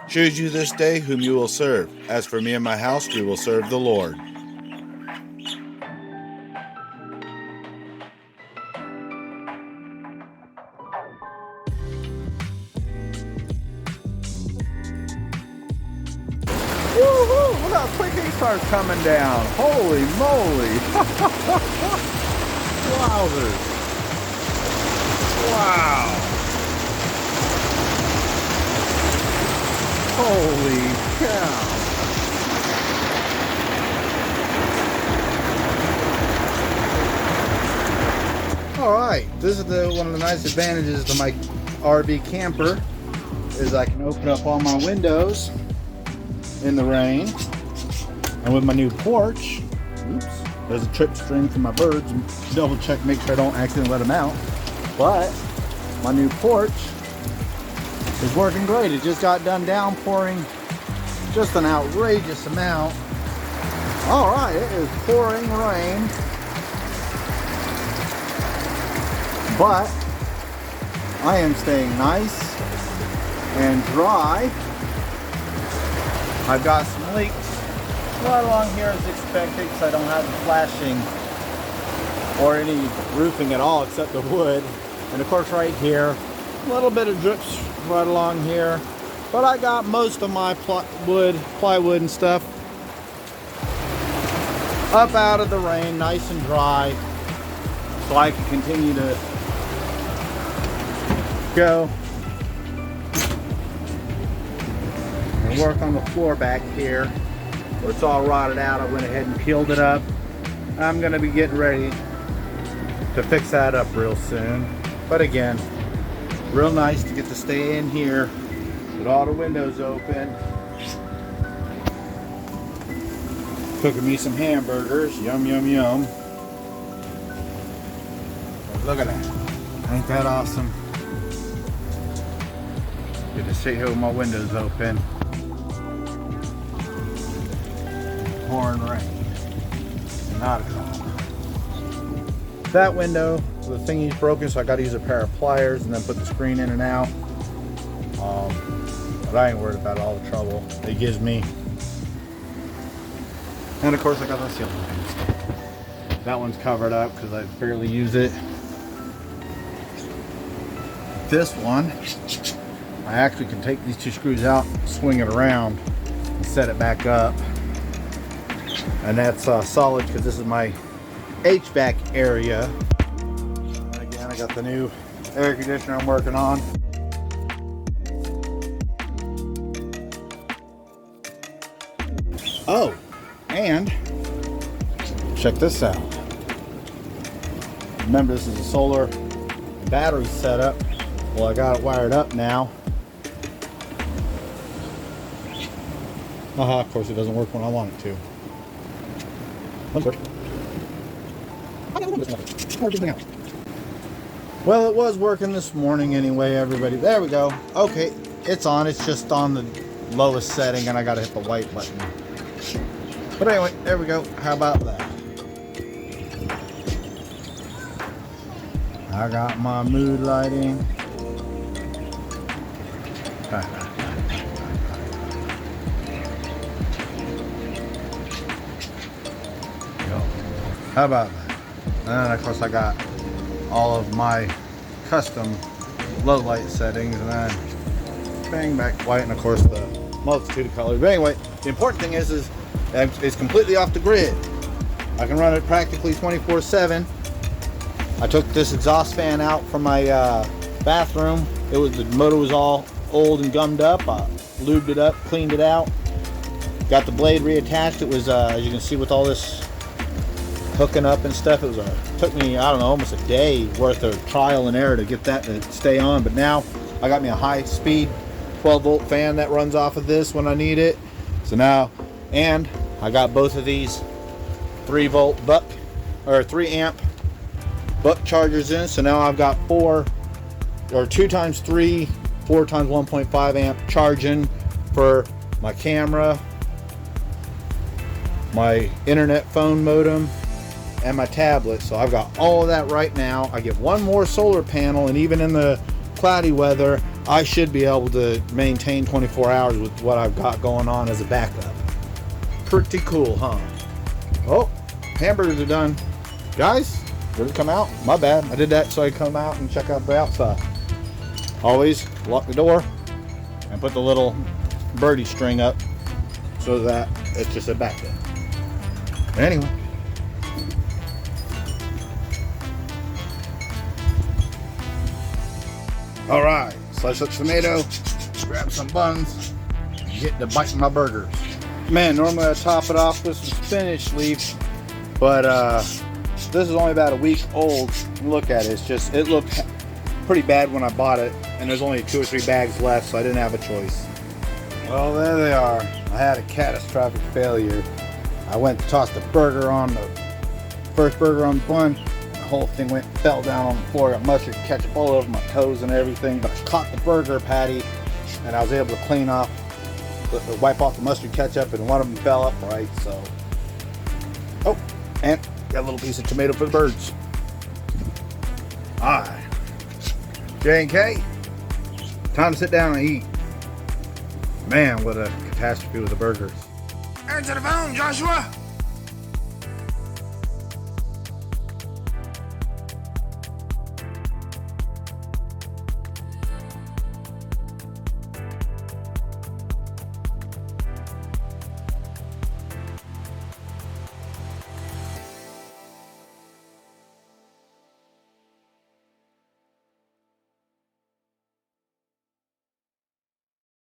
Choose you this day whom you will serve. As for me and my house, we will serve the Lord. Woohoo! Look how quick he starts coming down. Holy moly! Wowzers! Wow! Holy cow! Alright, this is one of the nice advantages to my RV camper is I can open up all my windows in the rain. And with my new porch, oops, there's a trip string for my birds, and double check, make sure I don't accidentally let them out. But my new porch is working great. It just got done downpouring just an outrageous amount. All right, it is pouring rain, but I am staying nice and dry. I've got some leaks right along here as expected because I don't have the flashing or any roofing at all except the wood. And of course right here, a little bit of drips right along here. But I got most of my plywood and stuff up out of the rain, nice and dry, so I can continue to go and work on the floor back here where it's all rotted out. I went ahead and peeled it up. I'm going to be getting ready to fix that up real soon. But again, real nice to get to stay in here with all the windows open. Cooking me some hamburgers. Yum, yum, yum. Look at that. Ain't that awesome? Get to sit here with my windows open. Pouring rain. Not at all. That window, the thingy's broken, so I got to use a pair of pliers and then put the screen in and out. But I ain't worried about all the trouble it gives me. And of course I got the ceiling fans. That one's covered up because I barely use it. This one, I actually can take these two screws out, swing it around, and set it back up. And that's solid because this is my HVAC area. And again, I got the new air conditioner I'm working on. Oh, and check this out. Remember, this is a solar battery setup. Well, I got it wired up now. Of course it doesn't work when I want it to. Well, it was working this morning anyway, everybody. There we go. Okay, it's on. It's just on the lowest setting and I gotta hit the white button. But anyway, there we go. How about that? I got my mood lighting. How about that? And of course I got all of my custom low light settings, and then bang, back white, and of course the multitude of colors. But anyway, the important thing is it's completely off the grid. I can run it practically 24/7. I took this exhaust fan out from my bathroom. The motor was all old and gummed up. I lubed it up, cleaned it out, got the blade reattached. It was as you can see with all this hooking up and stuff, it took me, I don't know, almost a day worth of trial and error to get that to stay on. But now I got me a high speed 12 volt fan that runs off of this when I need it. So now, and I got both of these 3 volt buck or 3 amp buck chargers in. So now I've got 2 times 3, 4 times 1.5 amp charging for my camera, my internet phone modem, and my tablet. So I've got all of that right now. I get one more solar panel, and even in the cloudy weather, I should be able to maintain 24 hours with what I've got going on as a backup. Pretty cool, huh? Oh, hamburgers are done. Guys, did it come out? My bad. I did that so I could come out and check out the outside. Always lock the door and put the little birdie string up so that it's just a backup. Anyway. All right, slice up tomato, grab some buns, get to biting my burgers. Man, normally I top it off with some spinach leaf, but this is only about a week old. Look at it, it looked pretty bad when I bought it, and there's only 2 or 3 bags left, so I didn't have a choice. Well, there they are. I had a catastrophic failure. I went to toss the burger on the first burger on the bun. The whole thing fell down on the floor. Got mustard ketchup all over my toes and everything. But I caught the burger patty, and I was able to clean off, wipe off the mustard ketchup, and one of them fell upright. So, oh, and got a little piece of tomato for the birds. All right, J&K, time to sit down and eat. Man, what a catastrophe with the burgers. Answer the phone, Joshua.